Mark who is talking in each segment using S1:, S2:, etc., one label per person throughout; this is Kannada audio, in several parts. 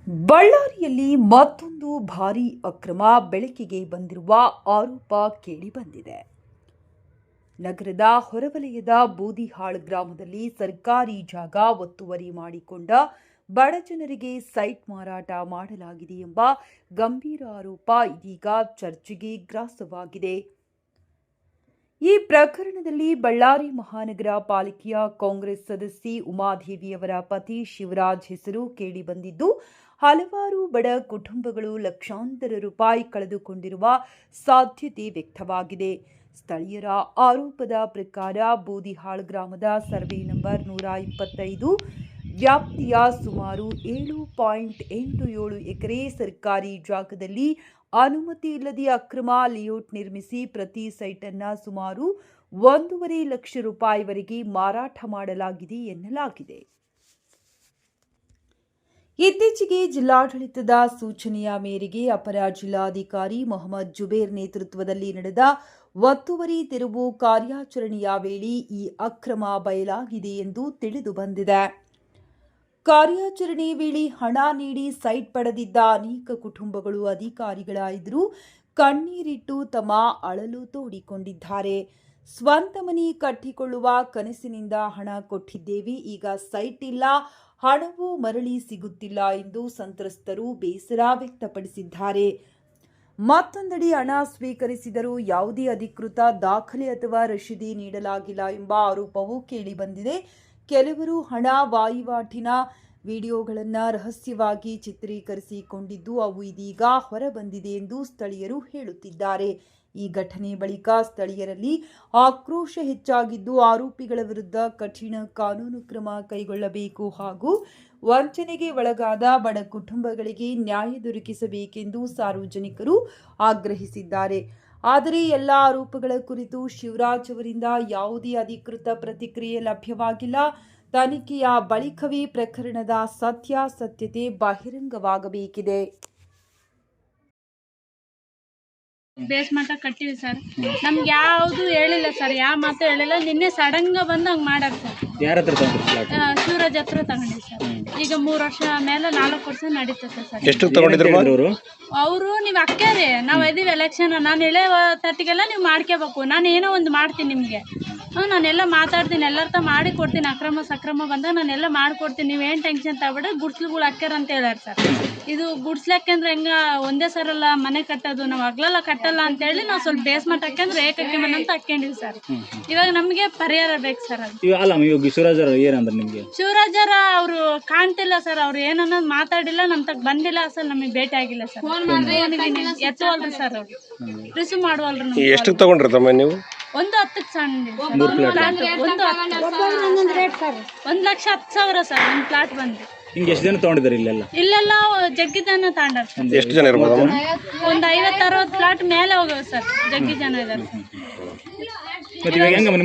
S1: ಬಳ್ಳಾರಿಯಲ್ಲಿ ಮತ್ತೊಂದು ಭಾರೀ ಅಕ್ರಮ ಬೆಳಕಿಗೆ ಬಂದಿರುವ ಆರೋಪ ಕೇಳಿಬಂದಿದೆ. ನಗರದ ಹೊರವಲಯದ ಬೂದಿಹಾಳ್ ಗ್ರಾಮದಲ್ಲಿ ಸರ್ಕಾರಿ ಜಾಗ ಒತ್ತುವರಿ ಮಾಡಿಕೊಂಡ ಬಡಜನರಿಗೆ ಸೈಟ್ ಮಾರಾಟ ಮಾಡಲಾಗಿದೆ ಎಂಬ ಗಂಭೀರ ಆರೋಪ ಇದೀಗ ಚರ್ಚೆಗೆ ಗ್ರಾಸವಾಗಿದೆ. ಈ ಪ್ರಕರಣದಲ್ಲಿ ಬಳ್ಳಾರಿ ಮಹಾನಗರ ಪಾಲಿಕೆಯ ಕಾಂಗ್ರೆಸ್ ಸದಸ್ಯೆ ಉಮಾದೇವಿಯವರ ಪತಿ ಶಿವರಾಜ್ ಹೆಸರು ಕೇಳಿಬಂದಿದ್ದು, ಹಲವಾರು ಬಡ ಕುಟುಂಬಗಳು ಲಕ್ಷಾಂತರ ರೂಪಾಯಿ ಕಳೆದುಕೊಂಡಿರುವ ಸಾಧ್ಯತೆ ವ್ಯಕ್ತವಾಗಿದೆ. ಸ್ಥಳೀಯರ ಆರೋಪದ ಪ್ರಕಾರ ಬೂದಿಹಾಳ್ ಗ್ರಾಮದ ಸರ್ವೆ ನಂಬರ್ 125 ವ್ಯಾಪ್ತಿಯ ಸುಮಾರು 7.87 ಎಕರೆ ಸರ್ಕಾರಿ ಜಾಗದಲ್ಲಿ ಅನುಮತಿ ಇಲ್ಲದೆ ಅಕ್ರಮ ಲೇಔಟ್ ನಿರ್ಮಿಸಿ ಪ್ರತಿ ಸೈಟ್ ಅನ್ನು ಸುಮಾರು 1.5 ಲಕ್ಷ ರೂಪಾಯಿವರೆಗೆ ಮಾರಾಟ ಮಾಡಲಾಗಿದೆ ಎನ್ನಲಾಗಿದೆ. ಇತ್ತೀಚೆಗೆ ಜಿಲ್ಲಾಡಳಿತದ ಸೂಚನೆಯ ಮೇರೆಗೆ ಅಪರ ಜಿಲ್ಲಾಧಿಕಾರಿ ಮೊಹಮ್ಮದ್ ಜುಬೇರ್ ನೇತೃತ್ವದಲ್ಲಿ ನಡೆದ ಒತ್ತುವರಿ ತೆರವು ಕಾರ್ಯಾಚರಣೆಯ ವೇಳೆ ಈ ಅಕ್ರಮ ಬಯಲಾಗಿದೆ ಎಂದು ತಿಳಿದು ಬಂದಿದೆ. ಕಾರ್ಯಾಚರಣೆ ವೇಳೆ ಹಣ ನೀಡಿ ಸೈಟ್ ಪಡೆದಿದ್ದ ಅನೇಕ ಕುಟುಂಬಗಳು ಅಧಿಕಾರಿಗಳ ಎದುರು ಕಣ್ಣೀರಿಟ್ಟು ತಮ್ಮ ಅಳಲು ತೋಡಿಕೊಂಡಿದ್ದಾರೆ. ಸ್ವಂತ ಮನೆ ಕಟ್ಟಿಕೊಳ್ಳುವ ಕನಸಿನಿಂದ ಹಣ ಕೊಟ್ಟಿದ್ದೇವೆ, ಈಗ ಸೈಟ್ ಇಲ್ಲ, ಹಣವೂ ಮರಳಿ ಸಿಗುತ್ತಿಲ್ಲ ಎಂದು ಸಂತ್ರಸ್ತರು ಬೇಸರ ವ್ಯಕ್ತಪಡಿಸಿದ್ದಾರೆ. ಮತ್ತೊಂದೆಡೆ ಹಣ ಸ್ವೀಕರಿಸಿದರೂ ಯಾವುದೇ ಅಧಿಕೃತ ದಾಖಲೆ ಅಥವಾ ರಶೀದಿ ನೀಡಲಾಗಿಲ್ಲ ಎಂಬ ಆರೋಪವೂ ಕೇಳಿಬಂದಿದೆ. ಕೆಲವರು ಹಣ ವಹಿವಾಟಿನ ವಿಡಿಯೋಗಳನ್ನು ರಹಸ್ಯವಾಗಿ ಚಿತ್ರೀಕರಿಸಿಕೊಂಡಿದ್ದು ಅವು ಇದೀಗ ಹೊರಬಂದಿದೆ ಎಂದು ಸ್ಥಳೀಯರು ಹೇಳುತ್ತಿದ್ದಾರೆ. ಈ ಘಟನೆ ಬಳಿಕ ಸ್ಥಳೀಯರಲ್ಲಿ ಆಕ್ರೋಶ ಹೆಚ್ಚಾಗಿದ್ದು, ಆರೋಪಿಗಳ ವಿರುದ್ಧ ಕಠಿಣ ಕಾನೂನು ಕ್ರಮ ಕೈಗೊಳ್ಳಬೇಕು ಹಾಗೂ ವಂಚನೆಗೆ ಒಳಗಾದ ಬಡ ಕುಟುಂಬಗಳಿಗೆ ನ್ಯಾಯ ದೊರಕಿಸಬೇಕೆಂದು ಸಾರ್ವಜನಿಕರು ಆಗ್ರಹಿಸಿದ್ದಾರೆ. ಆದರೆ ಎಲ್ಲ ಆರೋಪಗಳ ಕುರಿತು ಶಿವರಾಜ್ ಅವರಿಂದ ಯಾವುದೇ ಅಧಿಕೃತ ಪ್ರತಿಕ್ರಿಯೆ ಲಭ್ಯವಾಗಿಲ್ಲ. ತನಿಖೆಯ ಬಳಿಕವೇ ಪ್ರಕರಣದ ಸತ್ಯಾಸತ್ಯತೆ ಬಹಿರಂಗವಾಗಬೇಕಿದೆ.
S2: ಬೇಸ್ಮಠ ಕಟ್ಟಿವಿ ಸರ್. ನಮ್ಗೆ ಯಾವುದು ಹೇಳಿಲ್ಲ ಸರ್, ಯಾವ ಮಾತು ಹೇಳಿಲ್ಲ. ನಿನ್ನೆ ಸಡನ್ ಗ ಬಂದು ಹಂಗೆ ಮಾಡ್ಯಾರ ಸರ್.
S3: ಯಾರ ಹತ್ರ ತಗೊಂಡ್ರಿ?
S2: ಶಿವರಾಜ್ ಹತ್ರ ತಗೊಂಡಿವಿ ಸರ್. ಈಗ 3 ವರ್ಷ ಮೇಲೆ 4 ವರ್ಷ ನಡೀತೈತೆ ಸರ್.
S3: ಎಷ್ಟು ತಗೊಂಡಿದ್ರು
S2: ಅವರು? ನೀವು ಅಕ್ಕೇರಿ, ನಾವು ಇದೀವಿ ಎಲೆಕ್ಷನ್, ನಾನು ಇಳೆ ತಟ್ಟಿಗೆಲ್ಲ ನೀವು ಮಾಡ್ಕೋಬೇಕು, ನಾನು ಏನೋ ಒಂದು ಮಾಡ್ತೀನಿ ನಿಮಗೆ, ನಾನೆಲ್ಲ ಮಾತಾಡ್ತೀನಿ, ಎಲ್ಲರ ಮಾಡಿ ಕೊಡ್ತೀನಿ. ಅಕ್ರಮ ಸಕ್ರಮ ಬಂದಾಗ ನಾನೆಲ್ಲ ಮಾಡಿಕೊಡ್ತೀನಿ, ನೀವೇನು ಟೆನ್ಷನ್ ತಗೊಬೇಡ್ರಿ, ಗುಡ್ಸ್ಲುಗಳು ಹಾಕ್ಯಾರ ಅಂತ ಹೇಳ್ಯಾರ ಸರ್. ಇದು ಗುಡ್ಸ್ಲಾಕಂದ್ರೆ ಹೆಂಗೆ ಒಂದೇ ಸರಲ್ಲ ಮನೆ ಕಟ್ಟೋದು, ನಾವು ಹಗ್ಲೆಲ್ಲ ಕಟ್ಟಲ್ಲ ಅಂತೇಳಿ ನಾವು ಸ್ವಲ್ಪ ಬೇಸ್ಮೆಂಟ್ ಹಾಕ್ಯಂದ್ರೆ ಏಕಕ್ಕೆ ಮನೆ ಅಂತ ಹಾಕ್ಕೊಂಡಿವಿ ಸರ್. ಇವಾಗ ನಮಗೆ ಪರಿಹಾರ ಬೇಕು ಸರ್. ಅದು ಶಿವರಾಜರ ಅವರು ಕಾಣ್ತಿಲ್ಲ ಸರ್, ಅವ್ರು ಏನನ್ನೋದು ಮಾತಾಡಿಲ್ಲ, ನಮ್ಮ ತಗ ಬಂದಿಲ್ಲ ಸರ್, ನಮಗೆ ಭೇಟಿ ಆಗಿಲ್ಲ ಸರ್. ಎತ್ತುವಲ್ರಿ ಸರ್, ಅವ್ರು ರಿಸೀವ್ ಮಾಡುವಲ್ರಿ.
S3: ಎಷ್ಟು ತಗೊಂಡ್ರಿ ತಮ್ಮ ನೀವು?
S2: ಒಂದು 10 ಸಣ್ಣ 1,10,000 ಸರ್ ಒಂದು ಪ್ಲಾಟ್ ಬಂದು.
S3: ಹಿಂಗೆ ಎಷ್ಟು ಜನ ತಗೊಂಡಿದ್ದಾರೆ
S2: ಇಲ್ಲೆಲ್ಲ ಜಗ್ಗಿ ಜನ ತಗೊಂಡಾರ ಸರ್.
S3: ಎಷ್ಟು ಜನ ಇರ್ಬೋದು?
S2: ಒಂದು 50-60 ಪ್ಲಾಟ್ ಮೇಲೆ ಹೋಗವ ಸರ್, ಜಗ್ಗಿ ಜನ ಇದಾರೆ.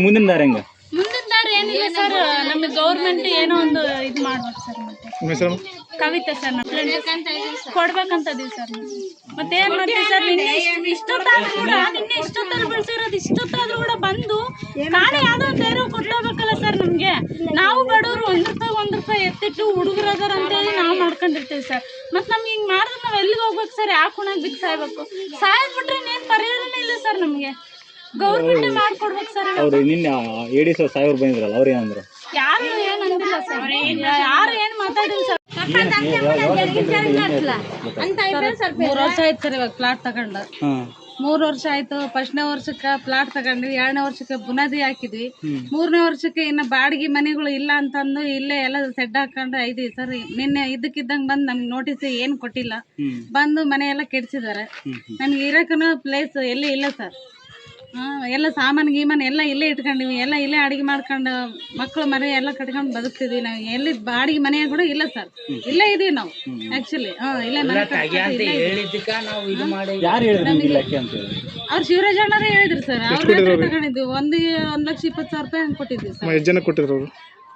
S3: ಮುಂದಿನ ದಾರಿ ಹೆಂಗ?
S2: ಮುಂದಿನ ದಾರಿ ಏನಿಲ್ಲ ಸರ್, ನಮಗೆ ಗೌರ್ಮೆಂಟ್ ಏನೋ ಒಂದು ಇದು ಮಾಡ್ಬೇಕು ಸರ್. ಮತ್ತೆ ಕವಿತೆ ಸರ್, ಕೊಡ್ಬೇಕಂತ ಇದೀವಿ ಸರ್. ಮತ್ತೆ ಏನ್ ಮಾಡ್ತೀವಿ ಸರ್, ನಿನ್ನೆ ಇಷ್ಟೊತ್ತಾದ್ರೂ ಕೂಡ, ನಿನ್ನೆ ಇಷ್ಟೊತ್ತಾದ್ರೂ ಬೆಳೆಸಿರೋದು ಇಷ್ಟೊತ್ತಾದ್ರೂ ಕೂಡ ಬಂದು ನಾಳೆ ಯಾವ್ದೋ ಒಂದು ಬೇರೆ ಕೊಟ್ಟೋಗ್ಬೇಕಲ್ಲ ಸರ್. ನಮ್ಗೆ ನಾವು ಬಡವರು 1 ರೂಪಾಯಿ ಎತ್ತಿಟ್ಟು ಹುಡುಗರು ಅದಾರ ಅಂತೇಳಿ ನಾವು ಮಾಡ್ಕೊಂಡಿರ್ತೀವಿ ಸರ್. ಮತ್ತೆ ನಮ್ಗೆ ಹಿಂಗೆ ಮಾಡಿದ್ರೆ ನಾವು ಎಲ್ಲಿಗೆ ಹೋಗ್ಬೇಕು ಸರ್? ಯಾಕೆ ಕುಣಾಕ್ ಸಾಯ್ಬೇಕು? ಸಾಯ್ಬಿಟ್ರೆ ಇನ್ನೇನು ಪರಿಹಾರನೇ ಇಲ್ಲ ಸರ್. ನಮಗೆ ಗೌರ್ಮೆಂಟ್ ಮಾಡ್ಕೊಡ್ಬೇಕು ಸರ್.
S3: ಅವ್ರು ನಿನ್ನೆ 7,000 ಬಂದಿದ್ರಲ್ಲ, ಅವ್ರು ಏನಂದ್ರು?
S2: ಯಾರು ಏನಂದಿಲ್ಲ ಸರ್, ಯಾರು ಏನು ಮಾತಾಡಿಲ್ಲ ಸರ್. 3 ವರ್ಷ ಆಯ್ತು ಸರ್ ಇವಾಗ ಪ್ಲಾಟ್ ತಗೊಂಡು. 3 ವರ್ಷ ಆಯ್ತು. ಫಸ್ಟ್ನೇ ವರ್ಷಕ್ಕೆ ಪ್ಲಾಟ್ ತಗೊಂಡ್ವಿ, 2ನೇ ವರ್ಷಕ್ಕೆ ಬುನಾದಿ ಹಾಕಿದ್ವಿ, 3ನೇ ವರ್ಷಕ್ಕೆ ಇನ್ನು ಬಾಡಿಗೆ ಮನೆಗಳು ಇಲ್ಲ ಅಂತಂದು ಇಲ್ಲೇ ಎಲ್ಲ ಸೆಡ್ ಹಾಕೊಂಡು ಇದೀವಿ ಸರ್. ನಿನ್ನೆ ಇದ್ದಕ್ಕಿದ್ದಂಗೆ ಬಂದು ನಮ್ಗೆ ನೋಟಿಸ್ ಏನು ಕೊಟ್ಟಿಲ್ಲ, ಬಂದು ಮನೆ ಎಲ್ಲ ಕೆಡಿಸಿದ್ದಾರೆ. ನಮ್ಗೆ ಇರೋಕ್ಕೂ ಪ್ಲೇಸ್ ಎಲ್ಲಿ ಇಲ್ಲ ಸರ್. ಎಲ್ಲ ಸಾಮಾನು ಗೀಮಾನು ಎಲ್ಲ ಇಲ್ಲೇ ಇಟ್ಕೊಂಡಿವಿ, ಎಲ್ಲ ಇಲ್ಲೇ ಅಡಿಗೆ ಮಾಡ್ಕೊಂಡು ಮಕ್ಕಳು ಮನೆ ಎಲ್ಲ ಕಟ್ಕೊಂಡು ಬದುಕ್ತಿದ್ವಿ. ನಾವು ಎಲ್ಲಿ ಬಾಡಿಗೆ ಮನೆ ಕೂಡ ಇಲ್ಲ ಸರ್, ಇಲ್ಲೇ ಇದೀವಿ ನಾವು ಆಕ್ಚುಲಿ. ಇಲ್ಲೇ ಮನೆ ಅವ್ರು ಶಿವರಾಜ್ ಅಣ್ಣರೇ ಹೇಳಿದ್ರು ಸರ್. ಅವ್ರ ತಗೊಂಡಿದ್ವಿ 1,20,000 ರೂಪಾಯಿ ಹಂಗೆ ಕೊಟ್ಟಿದ್ವಿ ಸರ್.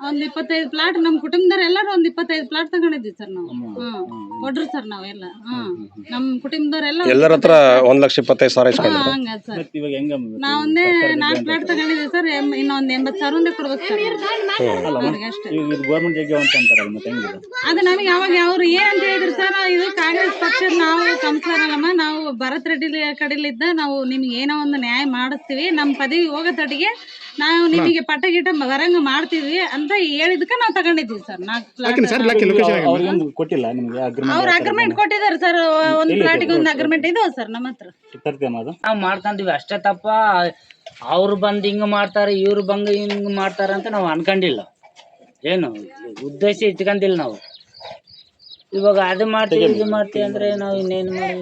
S2: ಒಂದ್ 25 ಪ್ಲಾಟ್ ನಮ್ ಕುಟುಂಬದವ್ರ ಎಲ್ಲಾರು ಒಂದ್ 25 ಪ್ಲಾಟ್ ತಗೊಂಡಿದ್ವಿ ಸರ್ ನಾವು. ಕೊಡ್ರಿ ಸರ್ ನಾವೆಲ್ಲ ನಮ್ ಕುಟುಂಬದವ್ರೆಲ್ಲ
S4: ಎಲ್ಲರ ಹತ್ರ 1,25,000 ಇಸ್ಕೊಂಡಿದ್ರು.
S2: ಹಂಗ ಸರ್
S3: ಇವಾಗ ಹೆಂಗ
S2: ನಾವೊಂದೇ 4 ಪ್ಲಾಟ್ ತಗೊಂಡಿದ್ವಿ ಸರ್. ಇನ್ನೊಂದ್ 80,000 ಕೊಡ್ಬೇಕು ಸರ್ ಅವ್ರಿಗೆ ಅಷ್ಟೇ.
S3: ಇದು ಗೌರ್ಮೆಂಟ್ ಜಾಗ ಅಂತ ಅಂತಾರಲ್ಲ, ಮತ್ತೆ ಹೆಂಗಿದೆ?
S2: ಅದು ನಮಗೆ ಯಾವಾಗ ಅವ್ರು ಏನಂತ ಹೇಳಿದ್ರು ಸರ್, ಇದು ಕಾಂಗ್ರೆಸ್ ಪಕ್ಷದ ನಾವು ಸಂಸಾರಲ್ಲಮ್ಮ, ನಾವು ಭರತ್ ರೆಡ್ಡಿ ಕಡೆಲಿದ್ದ ನಾವು ನಿಮ್ಗೆ ಏನೋ ಒಂದು ನ್ಯಾಯ ಮಾಡಿಸ್ತೀವಿ, ನಮ್ಮ ಪದವಿ ಹೋಗೋ ತಟಿಗೆ ನಾವು ನಿಮಗೆ ಪಟ್ಟ ಗಿಟ ಬರಂಗ ಮಾಡ್ತೀವಿ ಅಂತ ಹೇಳಿದಕ್ಕೆ ನಾವು ತಗೊಂಡಿದ್ವಿ ಸರ್ 4 ಪ್ಲಾಟ್.
S3: ಅವ್ರಿಗೇನು ಕೊಟ್ಟಿಲ್ಲ ನಿಮ್ಗೆ
S2: ಅವ್ರ ಅಗ್ರಿಮೆಂಟ್ ಕೊಟ್ಟಿದ್ದಾರೆ ಸರ್. ಒಂದ್ ಪ್ಲಾಟಿಗೆ ಒಂದು ಅಗ್ರಿಮೆಂಟ್ ಇದಾವ ಸರ್ ನಮ್ಮ ಹತ್ರ.
S5: ನಾವು ಮಾಡ್ಕೊಂತೀವಿ ಅಷ್ಟೇ ತಪ್ಪ. ಅವ್ರು ಬಂದು ಹಿಂಗೆ ಮಾಡ್ತಾರೆ, ಇವ್ರು ಬಂದು ಹಿಂಗೆ ಮಾಡ್ತಾರೆ ಅಂತ ನಾವು ಅನ್ಕೊಂಡಿಲ್ಲ. ಏನು ಉದ್ದೇಶ ಇಟ್ಕೊಂಡಿಲ್ಲ ನಾವು. ಇವಾಗ ಅದು ಮಾಡ್ತೀವಿ ಇದು ಮಾಡ್ತೀವಿ ಅಂದ್ರೆ ನಾವು ಇನ್ನೇನು ಮಾಡಿ